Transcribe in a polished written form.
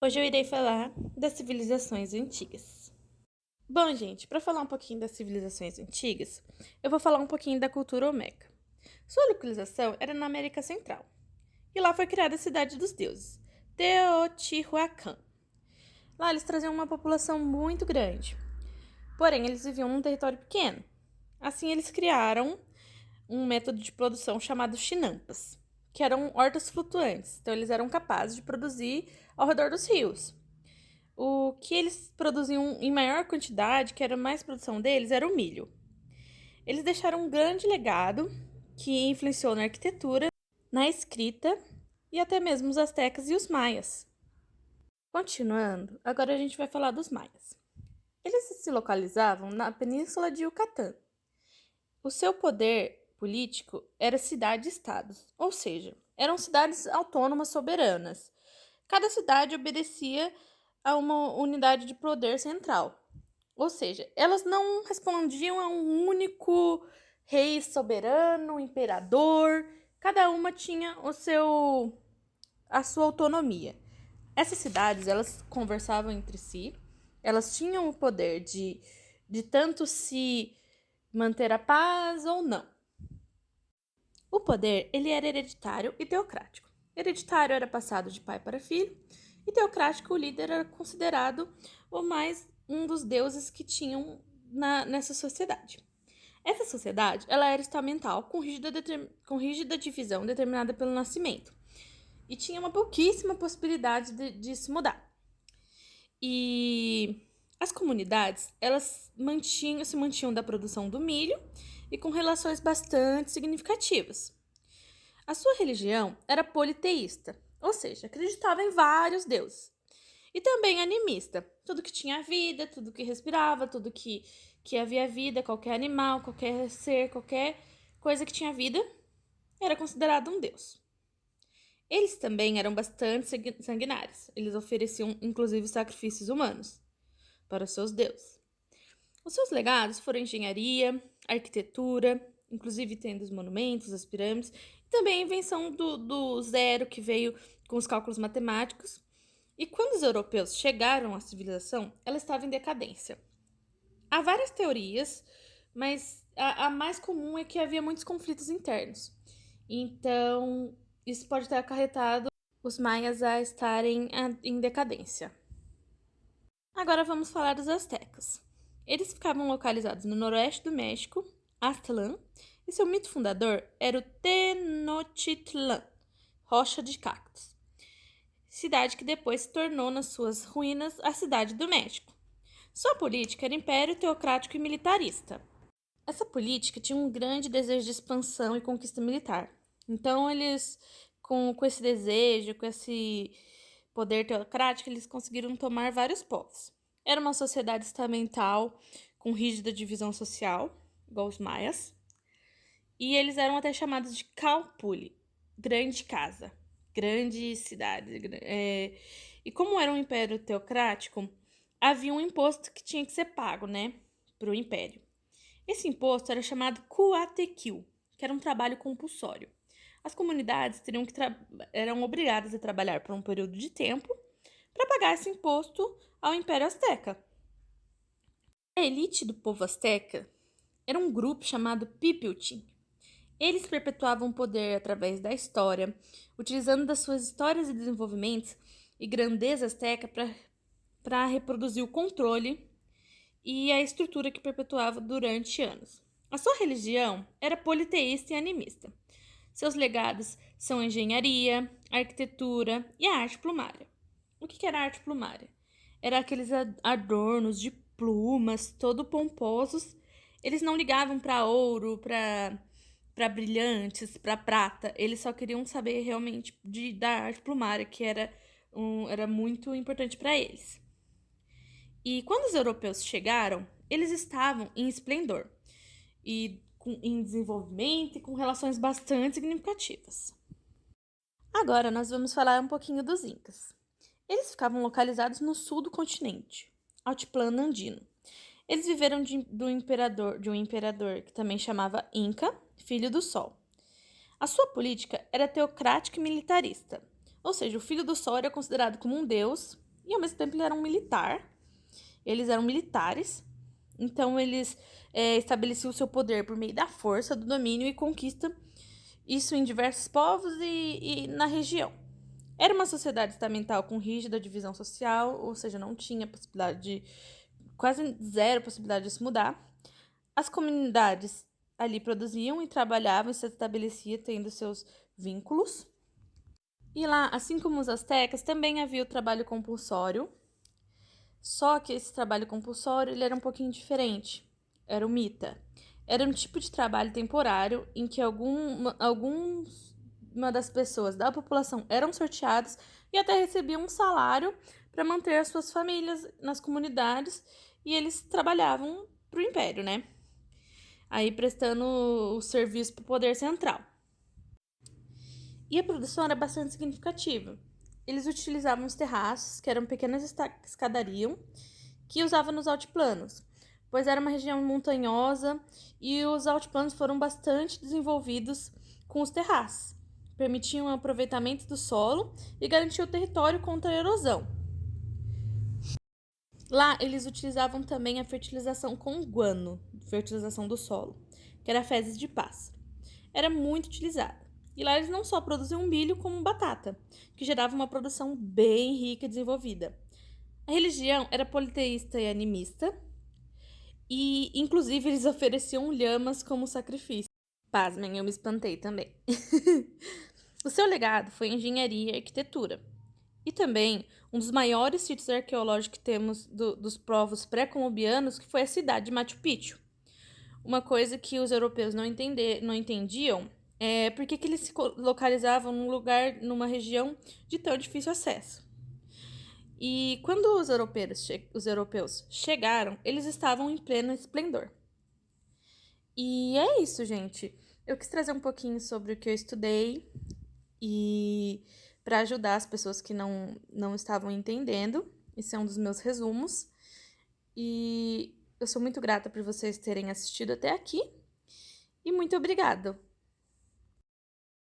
Hoje eu irei falar das civilizações antigas. Bom, gente, para falar um pouquinho das civilizações antigas, eu vou falar um pouquinho da cultura Olmeca. Sua localização era na América Central, e lá foi criada a cidade dos deuses, Teotihuacan. Lá eles traziam uma população muito grande, porém eles viviam num território pequeno. Assim eles criaram um método de produção chamado chinampas, que eram hortas flutuantes, então eles eram capazes de produzir ao redor dos rios. O que eles produziam em maior quantidade, que era mais produção deles, era o milho. Eles deixaram um grande legado que influenciou na arquitetura, na escrita e até mesmo os astecas e os maias. Continuando, agora a gente vai falar dos maias. Eles se localizavam na península de Yucatán. O seu poder político era cidade-estados, ou seja, eram cidades autônomas soberanas. Cada cidade obedecia a uma unidade de poder central. Ou seja, elas não respondiam a um único rei soberano, imperador. Cada uma tinha a sua autonomia. Essas cidades, elas conversavam entre si. Elas tinham o poder de tanto se manter a paz ou não. O poder, ele era hereditário e teocrático. Hereditário era passado de pai para filho, e teocrático, o líder era considerado o mais um dos deuses que tinham nessa sociedade. Essa sociedade, ela era estamental, com rígida divisão determinada pelo nascimento, e tinha uma pouquíssima possibilidade de se mudar. E as comunidades, elas se mantinham da produção do milho e com relações bastante significativas. A sua religião era politeísta, ou seja, acreditava em vários deuses. E também animista. Tudo que tinha vida, tudo que respirava, que havia vida, qualquer animal, qualquer ser, qualquer coisa que tinha vida, era considerado um deus. Eles também eram bastante sanguinários. Eles ofereciam, inclusive, sacrifícios humanos para os seus deuses. Os seus legados foram engenharia, arquitetura, inclusive tendo os monumentos, as pirâmides, e também a invenção do zero, que veio com os cálculos matemáticos. E quando os europeus chegaram à civilização, ela estava em decadência. Há várias teorias, mas a mais comum é que havia muitos conflitos internos. Então, isso pode ter acarretado os maias a estarem em decadência. Agora vamos falar dos astecas. Eles ficavam localizados no noroeste do México, Aztlán, e seu mito fundador era o Tenochtitlan, rocha de cactos, cidade que depois se tornou nas suas ruínas a cidade do México. Sua política era império teocrático e militarista. Essa política tinha um grande desejo de expansão e conquista militar. Então eles, com esse desejo, com esse poder teocrático, eles conseguiram tomar vários povos. Era uma sociedade estamental, com rígida divisão social, igual os maias, e eles eram até chamados de Calpuli, grande casa, grande cidade. E como era um império teocrático, havia um imposto que tinha que ser pago, né, para o império. Esse imposto era chamado Kuatekil, que era um trabalho compulsório. As comunidades eram obrigadas a trabalhar por um período de tempo para pagar esse imposto ao Império Azteca. A elite do povo azteca era um grupo chamado Pipiltin. Eles perpetuavam o poder através da história, utilizando das suas histórias e desenvolvimentos e grandeza azteca para reproduzir o controle e a estrutura que perpetuava durante anos. A sua religião era politeísta e animista. Seus legados são a engenharia, a arquitetura e a arte plumária. O que era a arte plumária? Era aqueles adornos de plumas, todo pomposos. Eles não ligavam para ouro, para brilhantes, para prata. Eles só queriam saber realmente da arte plumária, que era muito importante para eles. E quando os europeus chegaram, eles estavam em esplendor e em desenvolvimento e com relações bastante significativas. Agora nós vamos falar um pouquinho dos incas. Eles ficavam localizados no sul do continente, altiplano andino. Eles viveram de um imperador que também chamava Inca, filho do Sol. A sua política era teocrática e militarista, ou seja, o filho do Sol era considerado como um deus e ao mesmo tempo ele era um militar. Eles eram militares, então eles estabeleciam o seu poder por meio da força, do domínio e conquista, isso em diversos povos e na região. Era uma sociedade estamental com rígida divisão social, ou seja, não tinha possibilidade de, quase zero possibilidade de se mudar. As comunidades ali produziam e trabalhavam e se estabeleciam tendo seus vínculos. E lá, assim como os astecas, também havia o trabalho compulsório. Só que esse trabalho compulsório ele era um pouquinho diferente. Era o mita. Era um tipo de trabalho temporário em que alguma das pessoas da população eram sorteadas e até recebiam um salário para manter as suas famílias nas comunidades e eles trabalhavam para o império, né? Aí prestando o serviço para o poder central. E a produção era bastante significativa. Eles utilizavam os terraços, que eram pequenas escadarias, que usavam nos altiplanos, pois era uma região montanhosa e os altiplanos foram bastante desenvolvidos com os terraços. Permitiam o aproveitamento do solo e garantiam o território contra a erosão. Lá, eles utilizavam também a fertilização com guano, fertilização do solo, que era fezes de pássaro. Era muito utilizada. E lá eles não só produziam milho, como batata, que gerava uma produção bem rica e desenvolvida. A religião era politeísta e animista, e inclusive eles ofereciam lhamas como sacrifício. Pasmem, eu me espantei também. O seu legado foi engenharia e arquitetura. E também um dos maiores sítios arqueológicos que temos dos povos pré-colombianos, que foi a cidade de Machu Picchu. Uma coisa que os europeus não entendiam é por que eles se localizavam num lugar, numa região de tão difícil acesso. E quando os europeus chegaram, eles estavam em pleno esplendor. E é isso, gente. Eu quis trazer um pouquinho sobre o que eu estudei e para ajudar as pessoas que não estavam entendendo. Esse é um dos meus resumos. E eu sou muito grata por vocês terem assistido até aqui. E muito obrigada!